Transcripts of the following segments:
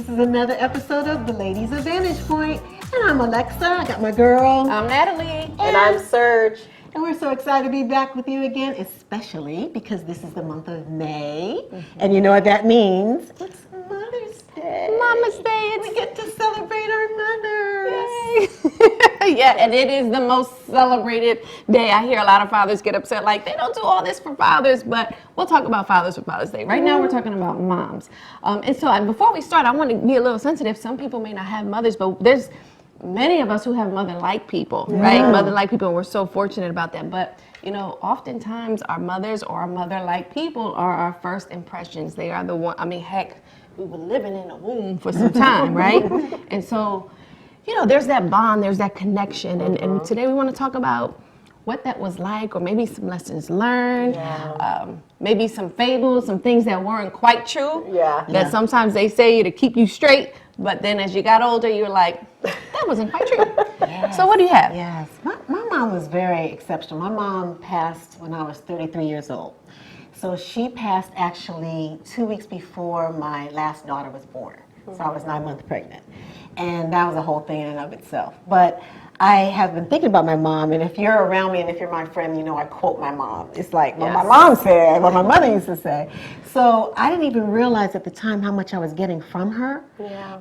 This is another episode of The Ladies of VantagePoint. And I'm Alexa. I got my girl. I'm Natalie. And I'm Serge. And we're so excited to be back with you again, especially because this is the month of May. And you know what that means? It's Mother's Day. Mama's Day. We get to celebrate our mothers. Yeah, and it is the most celebrated day. I hear a lot of fathers get upset, like, they don't do all this for fathers, but we'll talk about fathers for Father's Day. Right now, we're talking about moms. And before we start, I want to be a little sensitive. Some people may not have mothers, but there's many of us who have mother-like people, right? Mother-like people, and we're so fortunate about that. But, you know, oftentimes our mothers or our mother-like people are our first impressions. They are the one, I mean, heck, we were living in a womb for some time, right? And so, you know, there's that bond, there's that connection. And today we want to talk about what that was like, or maybe some lessons learned, maybe some fables, some things that weren't quite true. That sometimes they say to keep you straight, but then as you got older, you're like, that wasn't quite true. So what do you have? Yes, my mom was very exceptional. My mom passed when I was 33 years old. So she passed actually 2 weeks before my last daughter was born. So I was 9 months pregnant. And that was a whole thing in and of itself. But I have been thinking about my mom, and if you're around me and if you're my friend, you know I quote my mom. It's like what my mom said, what my mother used to say. So I didn't even realize at the time how much I was getting from her.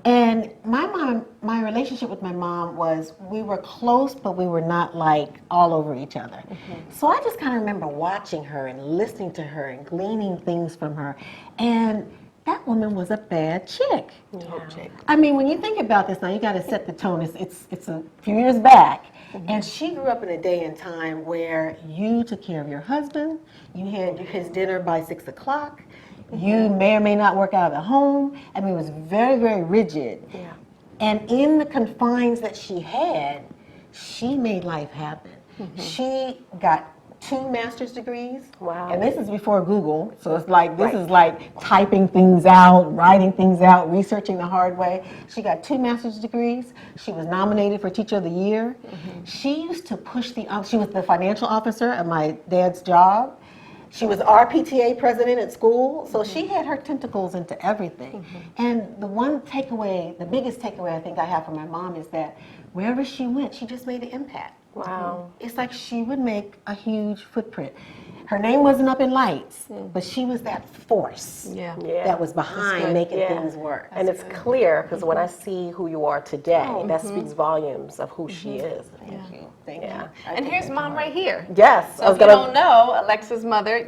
And my relationship with my mom was, we were close, but we were not like all over each other. So I just kind of remember watching her and listening to her and gleaning things from her. And that woman was a bad chick. I mean, when you think about this now, you got to set the tone. It's a few years back. And she grew up in a day and time where you took care of your husband, you had his dinner by 6 o'clock, you may or may not work out of the home. I mean, it was very, very rigid. And in the confines that she had, she made life happen. She got 2 master's degrees. And this is before Google. So it's like, this is like typing things out, writing things out, researching the hard way. She got 2 master's degrees. She was nominated for Teacher of the Year. She used to push she was the financial officer at my dad's job. She was our PTA president at school. So she had her tentacles into everything. And the one takeaway, the biggest takeaway I think I have from my mom is that wherever she went, she just made an impact. It's like she would make a huge footprint. Her name wasn't up in lights, but she was that force that was behind making things work. And it's clear, because when I see who you are today, that speaks volumes of who she is. Thank you. Thank you. And here's Mom right here. Yes. So if you don't know, Alexa's mother,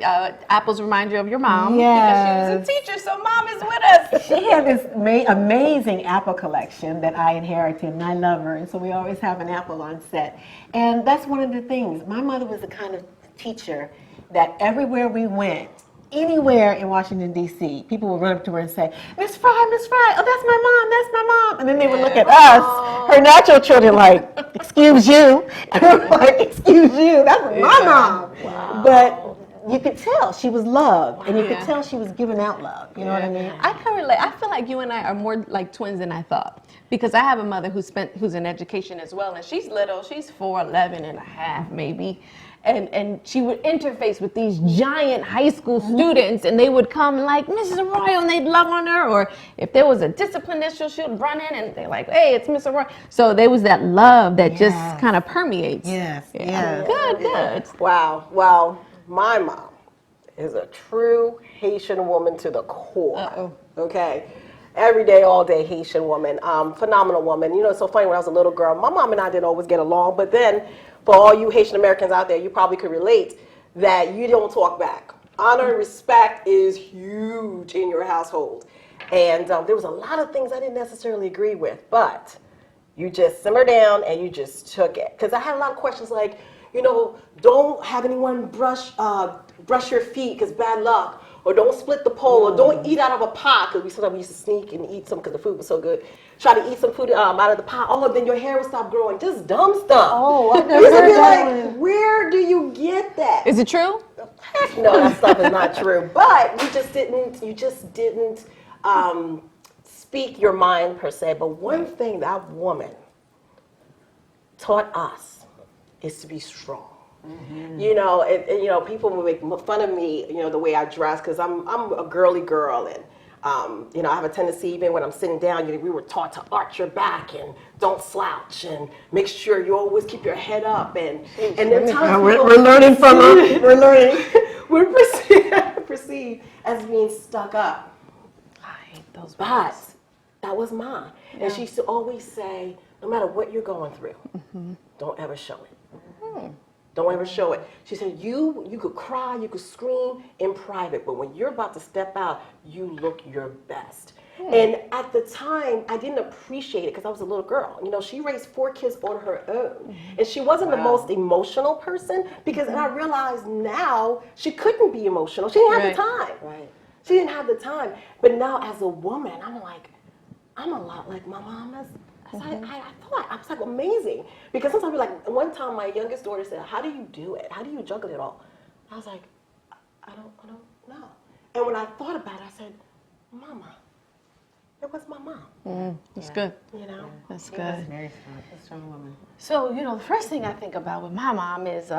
apples remind you of your mom. Because she was a teacher, so Mom is with us. She had this amazing apple collection that I inherited, and I love her. And so we always have an apple on set. And that's one of the things. My mother was the kind of teacher that everywhere we went, anywhere in Washington, D.C., people would run up to her and say, Miss Fry, oh, that's my mom. And then they would look at us, her natural children, like, excuse you. And we're like, excuse you, that's my mom. But you could tell she was loved, and you could tell she was giving out love. You know what I mean? I can relate. I feel like you and I are more like twins than I thought. Because I have a mother who's in education as well, and she's little. She's 4'11" and a half, maybe. And she would interface with these giant high school students, and they would come like, Mrs. Arroyo, and they'd love on her. Or if there was a discipline issue, she would run in, and they're like, hey, it's Miss Arroyo. So there was that love that just kind of permeates. Good. Wow. Well, my mom is a true Haitian woman to the core. Okay. Every day, all day Haitian woman. Phenomenal woman. You know, it's so funny, when I was a little girl, my mom and I didn't always get along, but then for all you Haitian Americans out there, you probably could relate that you don't talk back. Honor and respect is huge in your household. And there was a lot of things I didn't necessarily agree with, but you just simmer down and you just took it. Because I had a lot of questions like, you know, don't have anyone brush your feet because bad luck. Or don't split the pole, or don't eat out of a pot, because sometimes we used to sneak and eat some because the food was so good. Try to eat some food out of the pot. Oh, then your hair will stop growing. Just dumb stuff. Oh, I never heard that. Like, where do you get that? Is it true? Heck no, that stuff is not true. But you just didn't speak your mind per se. But one thing that woman taught us is to be strong. You know, and you know, people will make fun of me, you know, the way I dress, because I'm a girly girl, and You know, I have a tendency, even when I'm sitting down, we were taught to arch your back and don't slouch and make sure you always keep your head up. And then times We're learning from them. We're learning. we're perceived as being stuck up. I hate those But words. that was mine. And she used to always say, no matter what you're going through, don't ever show it. Don't ever show it. She said, you could cry, you could scream in private, but when you're about to step out, you look your best. And at the time, I didn't appreciate it because I was a little girl. You know, she raised 4 kids on her own. And she wasn't the most emotional person because, and I realized now, she couldn't be emotional. She didn't have the time. Right. She didn't have the time. But now as a woman, I'm like, I'm a lot like my mom. I was like amazing. Because sometimes we're like, one time my youngest daughter said, how do you do it? How do you juggle it all? I was like, I don't know. And when I thought about it, I said, Mama, it was my mom. That's good. You know? That's She was good. very strong woman. So, you know, the first thing I think about with my mom is,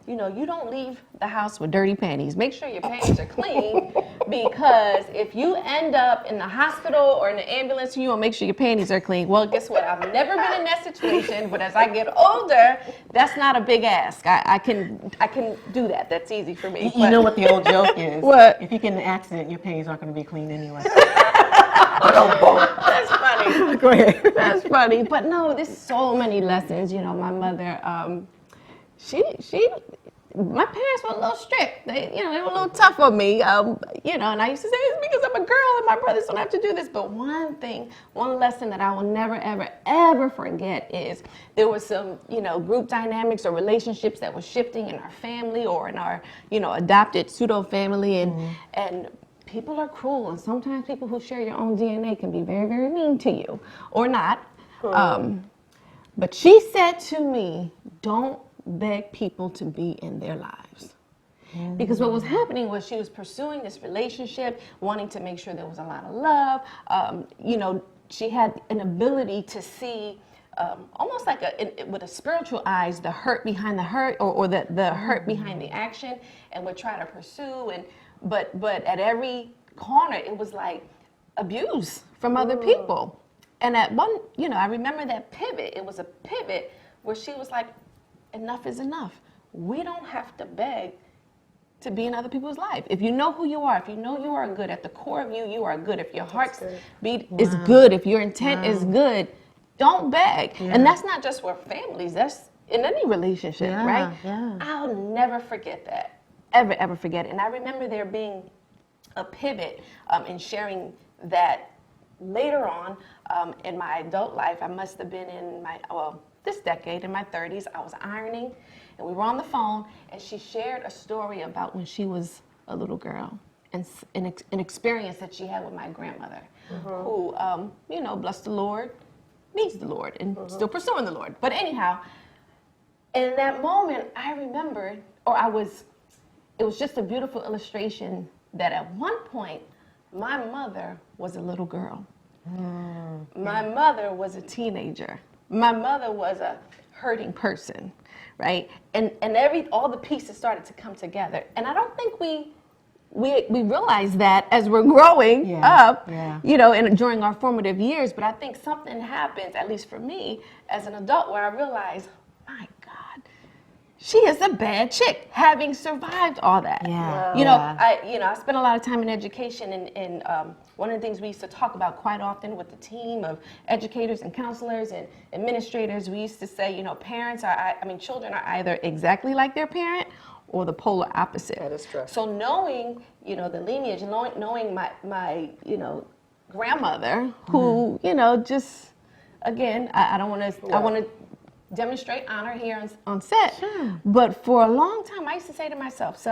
you know, you don't leave the house with dirty panties. Make sure your panties are clean because if you end up in the hospital or in the ambulance, you won't make sure your panties are clean. Well, guess what? I've never been in that situation, but as I get older, that's not a big ask. I can do that. That's easy for me. You know what the old joke is? What? If you get in an accident, your panties aren't going to be clean anyway. That's funny. Go ahead. That's funny. But no, there's so many lessons. You know, my mother, my parents were a little strict. They were a little tough on me. You know, and I used to say it's because I'm a girl and my brothers don't have to do this. But one lesson that I will never, ever, ever forget is there was some, group dynamics or relationships that were shifting in our family or in our, adopted pseudo family, and people are cruel, and sometimes people who share your own DNA can be very, very mean to you, or not. But she said to me, don't beg people to be in their lives. Because what was happening was she was pursuing this relationship, wanting to make sure there was a lot of love. She had an ability to see almost like with a spiritual eyes, the hurt behind the hurt or the hurt behind the action, and would try to pursue. But at every corner, it was like abuse from other people. And at one, I remember that pivot. It was a pivot where she was like, enough is enough. We don't have to beg to be in other people's life. If you know who you are, if you know you are good, at the core of you, you are good. If your heart's beat is good, if your intent is good, don't beg. Yeah. And that's not just for families, that's in any relationship, right? Yeah. I'll never forget that. Ever forget it. And I remember there being a pivot in sharing that later on in my adult life. I must have been in this decade, in my 30s. I was ironing, and we were on the phone, and she shared a story about when she was a little girl and an experience that she had with my grandmother, who, bless the Lord, needs the Lord, and still pursuing the Lord. But anyhow, in that moment, I remembered, it was just a beautiful illustration that at one point, my mother was a little girl. My mother was a teenager. My mother was a hurting person, right? And all the pieces started to come together. And I don't think we realize that as we're growing up, and during our formative years. But I think something happens, at least for me, as an adult, where I realize, my God, she is a bad chick, having survived all that. I spent a lot of time in education, and one of the things we used to talk about quite often with the team of educators and counselors and administrators, we used to say, children are either exactly like their parent or the polar opposite. That is true. So knowing, the lineage, knowing my grandmother, who, just, again, I don't want to, I want to demonstrate honor here on set. Sure. But for a long time, I used to say to myself,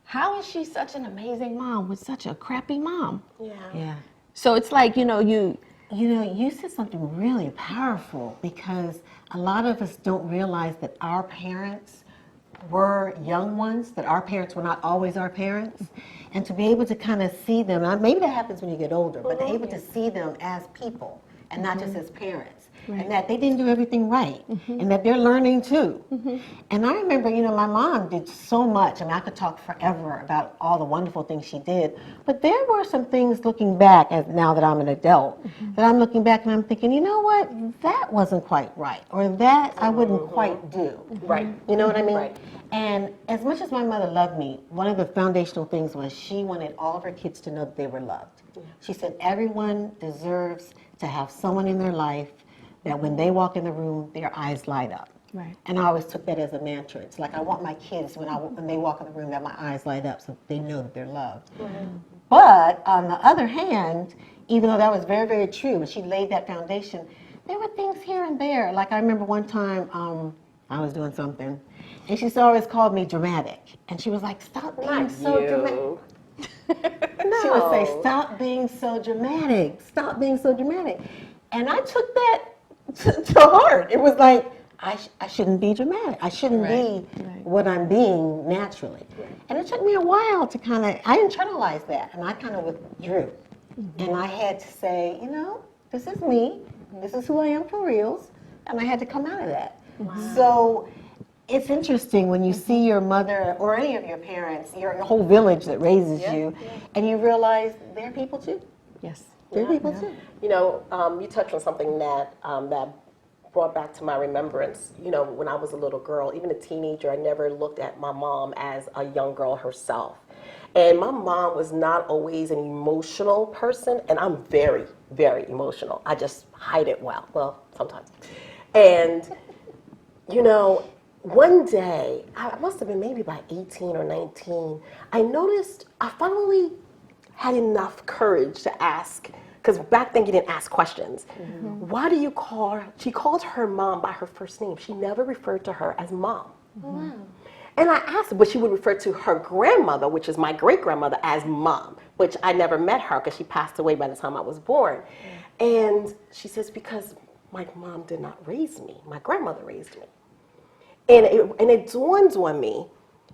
how is she such an amazing mom with such a crappy mom? Yeah. So it's like, you said something really powerful, because a lot of us don't realize that our parents were young ones, that our parents were not always our parents. And to be able to kind of see them, maybe that happens when you get older, but to be able to see them as people and not just as parents. and that they didn't do everything right, and that they're learning too. And I remember, my mom did so much. I mean, I could talk forever about all the wonderful things she did, but there were some things looking back, as now that I'm an adult, that I'm looking back and I'm thinking, you know what, that wasn't quite right, or that I wouldn't quite do. Right. You know what I mean? Right. And as much as my mother loved me, one of the foundational things was she wanted all of her kids to know that they were loved. She said everyone deserves to have someone in their life that when they walk in the room, their eyes light up. Right. And I always took that as a mantra. It's like I want my kids, when they walk in the room, that my eyes light up so they know that they're loved. But on the other hand, even though that was very, very true, and she laid that foundation, there were things here and there. Like I remember one time I was doing something, and she always called me dramatic. And she was like, stop being so dramatic. She would say, stop being so dramatic. Stop being so dramatic. And I took that to heart. It was like, I shouldn't be dramatic. I shouldn't be what I'm being naturally. And it took me a while to I internalized that, and I kind of withdrew. And I had to say, this is me. This is who I am for reals. And I had to come out of that. So it's interesting when you see your mother or any of your parents, your whole village that raises you, and you realize they're people too. Yes. They're people too. You touched on something that brought back to my remembrance. When I was a little girl, even a teenager, I never looked at my mom as a young girl herself. And my mom was not always an emotional person, and I'm very, very emotional. I just hide it well, sometimes. And, one day, I must have been maybe about 18 or 19, I noticed I finally had enough courage to ask, because back then you didn't ask questions. Why do you call her? She called her mom by her first name. She never referred to her as mom. And I asked her, but she would refer to her grandmother, which is my great-grandmother, as mom, which I never met her because she passed away by the time I was born. And she says, because my mom did not raise me. My grandmother raised me. And it dawned on me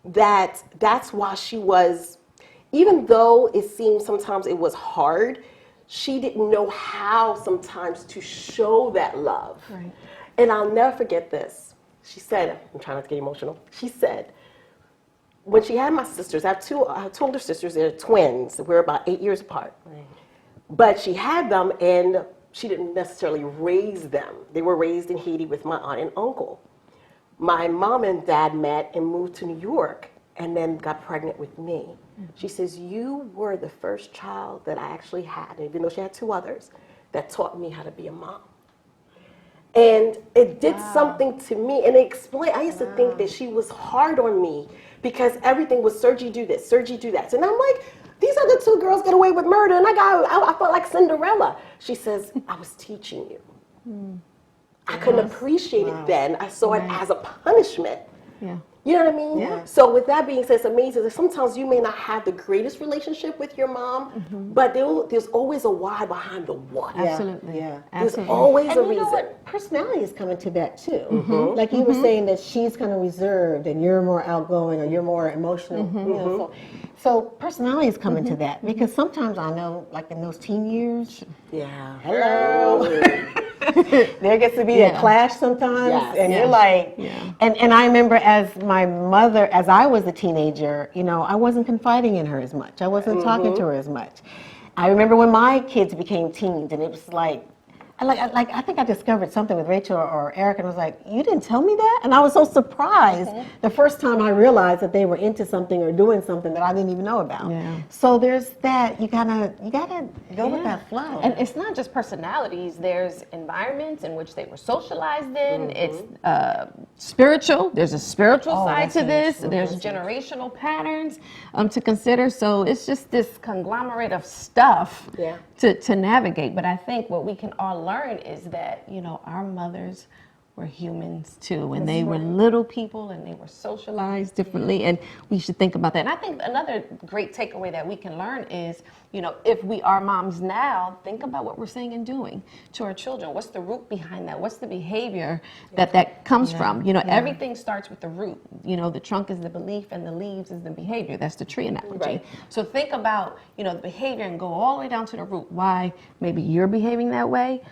that that's why she was, even though it seemed sometimes it was hard, she didn't know how sometimes to show that love. Right. And I'll never forget this. She said, I'm trying not to get emotional. She said, when she had my sisters, I have two older sisters, they're twins. We're about 8 years apart. Right. But she had them, and she didn't necessarily raise them. They were raised in Haiti with my aunt and uncle. My mom and dad met and moved to New York and then got pregnant with me. She says, you were the first child that I actually had, even though she had two others, that taught me how to be a mom. And it did something to me, and it explained, I used to think that she was hard on me because everything was, Sergi, do this, Sergi, do that. And I'm like, these other two girls get away with murder, and I felt like Cinderella. She says, I was teaching you. I couldn't appreciate it then. I saw it as a punishment. Yeah. You know what I mean? Yeah. So with that being said, it's amazing that sometimes you may not have the greatest relationship with your mom, but there's always a why behind the what. Absolutely. Yeah. There's Absolutely. always And a you know reason. what? Personality is coming to that too. Like you were saying that she's kind of reserved and you're more outgoing or you're more emotional. So personality is coming to that because sometimes I know, like in those teen years, Yeah. hello, there gets to be a clash sometimes, Yes. and you're like, Yeah. and I remember as my mother, as I was a teenager, I wasn't confiding in her as much. I wasn't talking to her as much. I remember when my kids became teens, and it was like I think I discovered something with Rachel or Eric, and I was like, you didn't tell me that? And I was so surprised the first time I realized that they were into something or doing something that I didn't even know about. Yeah. So there's that, you gotta go with that flow. And it's not just personalities, there's environments in which they were socialized in. It's spiritual, there's a spiritual side that's to huge. this, there's generational patterns to consider. So it's just this conglomerate of stuff to navigate. But I think what we can all learn is that, our mothers were humans too, and they were little people and they were socialized differently, and we should think about that. And I think another great takeaway that we can learn is, if we are moms now, think about what we're saying and doing to our children. What's the root behind that? What's the behavior that comes from? Everything starts with the root. The trunk is the belief and the leaves is the behavior. That's the tree analogy. Right. So think about, the behavior and go all the way down to the root. Why maybe you're behaving that way.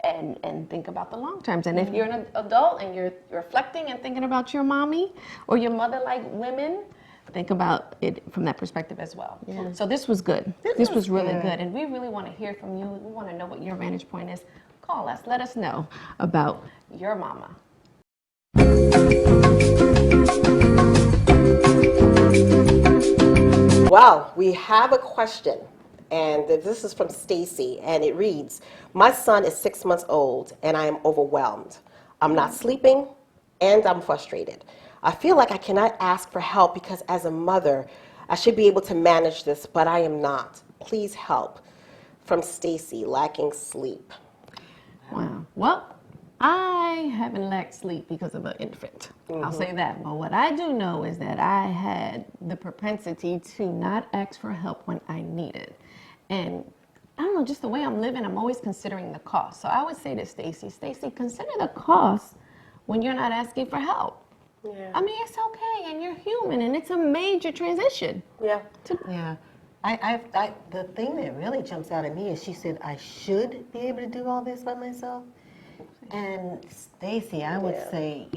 and think about the long terms. And if you're an adult and you're reflecting and thinking about your mommy or your mother like women, think about it from that perspective as well. Yeah. So this was good. This was really good. And we really want to hear from you. We want to know what your vantage point is. Call us. Let us know about your mama. Well, we have a question, and this is from Stacy, and it reads, my son is 6 months old, and I am overwhelmed. I'm not sleeping, and I'm frustrated. I feel like I cannot ask for help because as a mother, I should be able to manage this, but I am not. Please help. From Stacy, lacking sleep. Wow. Well, I haven't lacked sleep because of an infant. I'll say that. But what I do know is that I had the propensity to not ask for help when I need it. And I don't know, just the way I'm living, I'm always considering the cost. So I would say to Stacy, consider the cost when you're not asking for help. Yeah. I mean, it's okay, and you're human, and it's a major transition. Yeah. Yeah. The thing that really jumps out at me is she said, I should be able to do all this by myself. And Stacy, I would say,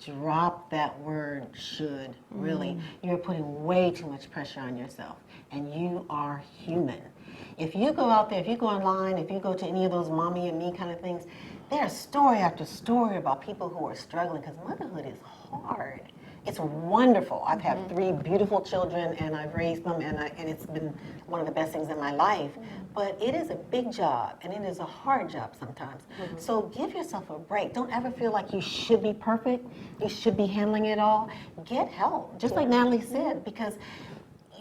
drop that word should, really. You're putting way too much pressure on yourself, and you are human. If you go out there, if you go online, if you go to any of those mommy and me kind of things, there's story after story about people who are struggling, because motherhood is hard. It's wonderful. I've had 3 beautiful children, and I've raised them, and it's been one of the best things in my life. But it is a big job, and it is a hard job sometimes. So give yourself a break. Don't ever feel like you should be perfect. You should be handling it all. Get help, just like Natalie said, because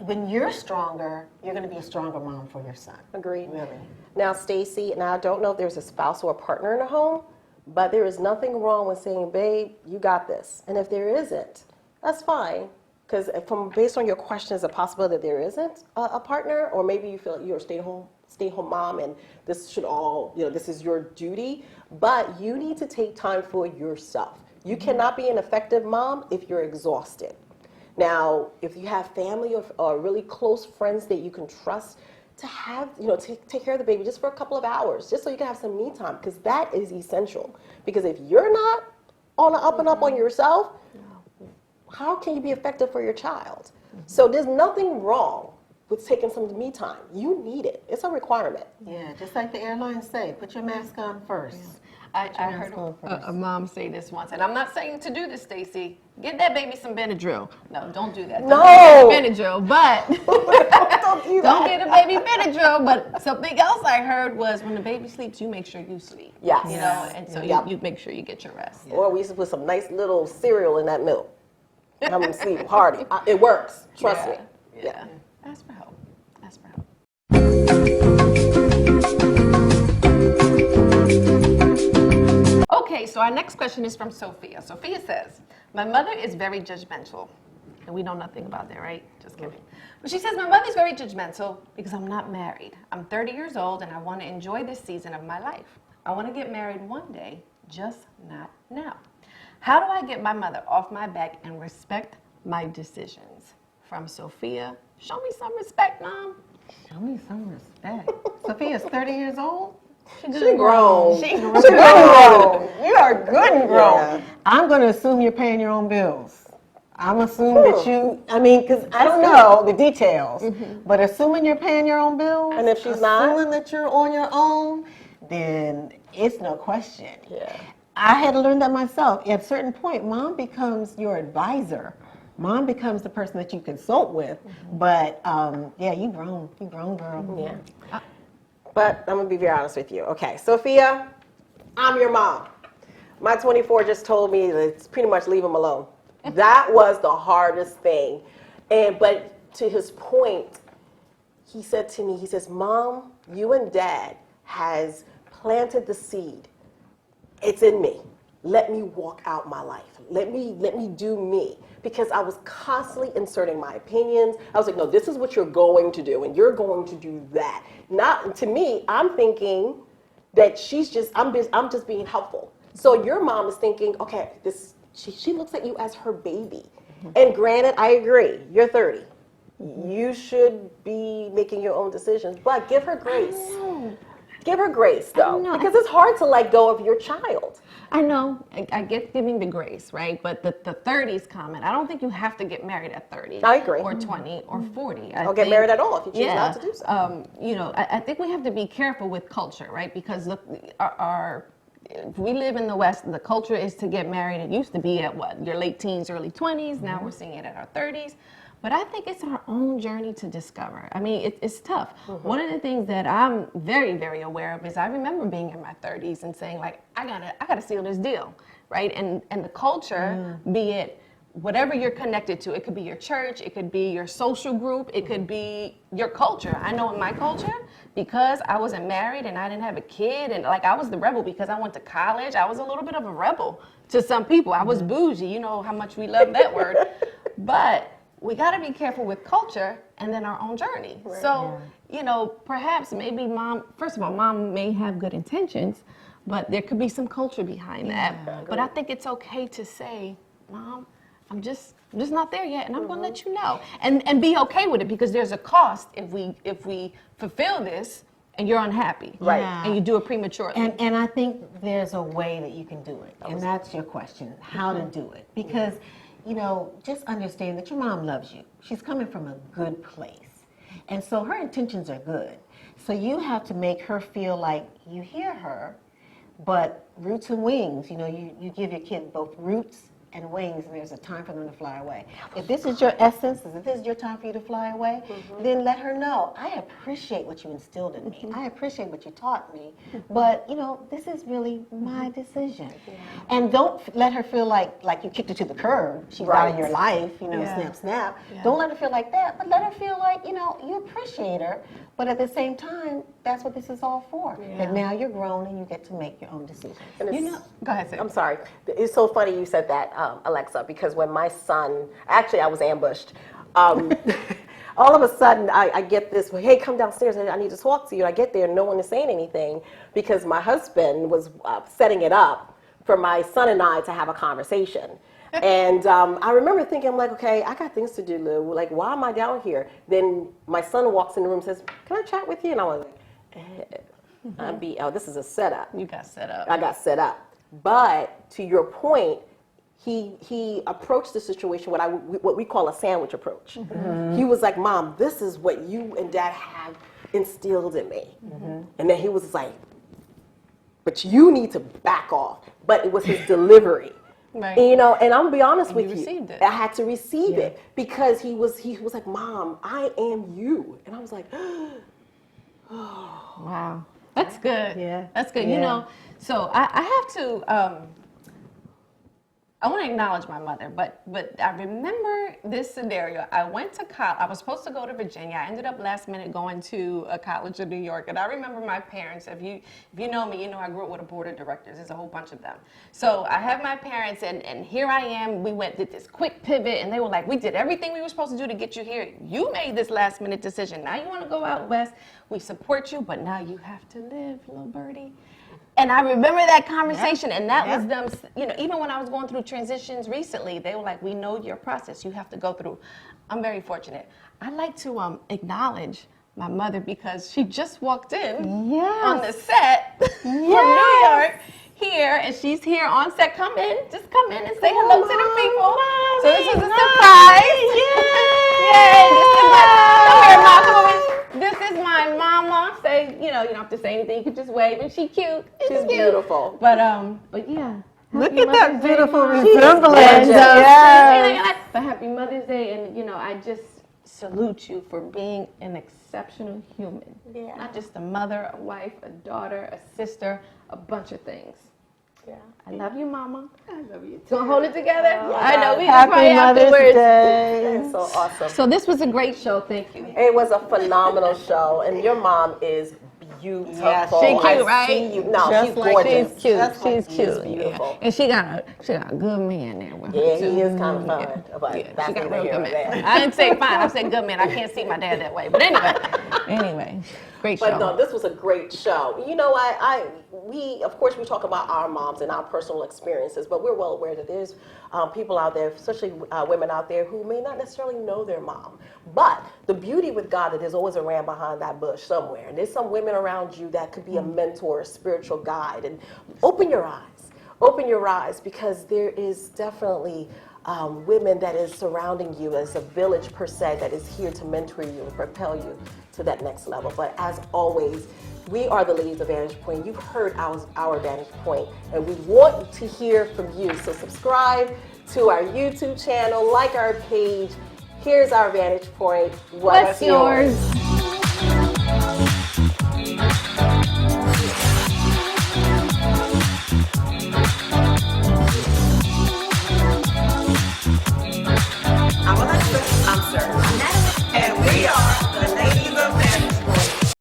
when you're stronger, you're going to be a stronger mom for your son. Agreed. Really. Now, Stacy, and I don't know if there's a spouse or a partner in the home, but there is nothing wrong with saying, babe, you got this. And if there isn't, that's fine. Because based on your question, is a possibility that there isn't a partner, or maybe you feel like you're a stay-home mom and this should all, this is your duty, but you need to take time for yourself. You cannot be an effective mom if you're exhausted. Now, if you have family or really close friends that you can trust to have, take care of the baby just for a couple of hours, just so you can have some me time, because that is essential. Because if you're not on the up and up on yourself, how can you be effective for your child? So there's nothing wrong with taking some me time. You need it. It's a requirement. Yeah, just like the airlines say, put your mask on first. I heard a mom say this once, and I'm not saying to do this, Stacy. Get that baby some Benadryl. No, don't do that. No. Don't get Benadryl, but don't get a baby Benadryl. But something else I heard was when the baby sleeps, you make sure you sleep. Yes. And so you make sure you get your rest. Or we used to put some nice little cereal in that milk. I'm gonna sleep hardy. It works. Trust me. Yeah. Ask for help. Ask for help. Okay, so our next question is from Sophia. Sophia says, my mother is very judgmental. And we know nothing about that, right? Just kidding. But she says, my mother's very judgmental because I'm not married. I'm 30 years old and I want to enjoy this season of my life. I want to get married one day, just not now. How do I get my mother off my back and respect my decisions? From Sophia. Show me some respect, Mom. Show me some respect. Sophia's 30 years old? She grown. She grown. You are good and grown. Yeah. I'm going to assume you're paying your own bills. I'm assuming that because I don't know the details, but assuming you're paying your own bills, and if she's not, assuming that you're on your own, then it's no question. Yeah. I had to learn that myself. At a certain point, Mom becomes your advisor. Mom becomes the person that you consult with. But you grown girl. Yeah. But I'm gonna be very honest with you. Okay, Sophia, I'm your mom. My 24 just told me to pretty much leave him alone. That was the hardest thing. But to his point, he said to me, he says, Mom, you and Dad has planted the seed. It's in me. Let me walk out my life. Let me do me. Because I was constantly inserting my opinions. I was like, no, this is what you're going to do, and you're going to do that. Not to me, I'm thinking that I'm just being helpful. So your mom is thinking, okay, she looks at you as her baby. And granted, I agree, you're 30. You should be making your own decisions, but give her grace. Give her grace, though, know. because it's hard to let go of your child. I know, I get giving the grace, right? But the 30s comment, I don't think you have to get married at 30. I agree. Or 20 or 40. Or get married at all if you choose not to do so. You know, I think we have to be careful with culture, right? Because look, we live in the West, the culture is to get married. It used to be at what, your late teens, early 20s. Now we're seeing it at our 30s. But I think it's our own journey to discover. I mean, it's tough. One of the things that I'm very, very aware of is I remember being in my 30s and saying, like, I gotta seal this deal, right? And the culture, be it whatever you're connected to, it could be your church, it could be your social group, it could be your culture. I know in my culture, because I wasn't married and I didn't have a kid, and like I was the rebel because I went to college, I was a little bit of a rebel to some people. I was bougie, you know how much we love that word. But we got to be careful with culture and then our own journey. Right. So, you know, perhaps maybe mom, first of all, mom may have good intentions, but there could be some culture behind that. But I think it's okay to say, Mom, I'm just not there yet, and I'm going to let you know. And be okay with it, because there's a cost if we fulfill this and you're unhappy. Right. And you do it prematurely. And I think there's a way that you can do it. And that's your question, how to do it. Because you know, just understand that your mom loves you. She's coming from a good place. And so her intentions are good. So you have to make her feel like you hear her, but roots and wings, you know, you give your kid both roots and wings, and there's a time for them to fly away. If this is your essence, if this is your time for you to fly away, then let her know, I appreciate what you instilled in me. I appreciate what you taught me, but you know, this is really my decision. And don't let her feel like you kicked her to the curb. She's out of your life, you know, snap, snap. Don't let her feel like that, but let her feel like, you know, you appreciate her, but at the same time, that's what this is all for. That now you're grown and you get to make your own decisions. You know, go ahead, Sam. I'm sorry. It's so funny you said that, Alexa, because when my son, actually I was ambushed. All of a sudden I get this, hey, come downstairs, I need to talk to you. I get there, no one is saying anything because my husband was setting it up for my son and I to have a conversation. And I remember thinking, I'm like, okay, I got things to do, Lou. Like, why am I down here? Then my son walks in the room and says, can I chat with you? And I was like, oh, this is a setup. You got set up. I got set up. But to your point, he approached the situation what we call a sandwich approach. He was like, Mom, this is what you and Dad have instilled in me. And then he was like, but you need to back off. But it was his delivery. Right. You know, and I'm gonna be honest with you, received it. I had to receive it because he was like, Mom, I am you. And I was like, Wow. That's good. Yeah. That's good. Yeah. You know, so I have to, I want to acknowledge my mother, but I remember this scenario. I went to college. I was supposed to go to Virginia. I ended up last minute going to a college in New York. And I remember my parents, if you know me, you know I grew up with a board of directors. There's a whole bunch of them. So I have my parents, and here I am. We did this quick pivot, and they were like, we did everything we were supposed to do to get you here. You made this last minute decision. Now you want to go out west. We support you, but now you have to live, little birdie. And I remember that conversation, and that was them, you know, even when I was going through transitions recently, they were like, we know your process, you have to go through. I'm very fortunate. I'd like to acknowledge my mother because she just walked in on the set from New York here, and she's here on set. Come in, just come in and say hello to the people. So this is a surprise. This is my mama. Say, you know, you don't have to say anything. You can just wave, and she's cute. she's beautiful. But yeah. Look Happy at that Mother's Day, beautiful Mom. resemblance. But happy Mother's Day, and you know, I just salute you for being an exceptional human. Yeah. Not just a mother, a wife, a daughter, a sister, a bunch of things. Yeah. I love you, Mama. I love you too. Gonna hold it together? I know we Happy can cry Mother's afterwards. Day. That's so awesome. So this was a great show. Thank you. It was a phenomenal show, and your mom is beautiful. Yeah, She cute, I right? see you. No, Just she's like gorgeous. She's cute. That's She's what- cute. she's beautiful. Yeah. And she got a good man there with her Yeah, too. he is kind of fun. But Yeah, that's she got a neither real here good nor there. man. I didn't say fine. I said good man. I can't see my dad that way. But anyway, great show. But no, this was a great show. You know, we of course we talk about our moms and our personal experiences, but we're well aware that there's people out there, especially women out there who may not necessarily know their mom. But the beauty with God is there's always a ram behind that bush somewhere. And there's some women around you that could be a mentor, a spiritual guide. And open your eyes. Open your eyes, because there is definitely women that is surrounding you as a village per se that is here to mentor you and propel you to that next level. But as always, we are the ladies of Vantage Point. You've heard our Vantage Point, and we want to hear from you. So subscribe to our YouTube channel, like our page. Here's our Vantage Point. What's yours?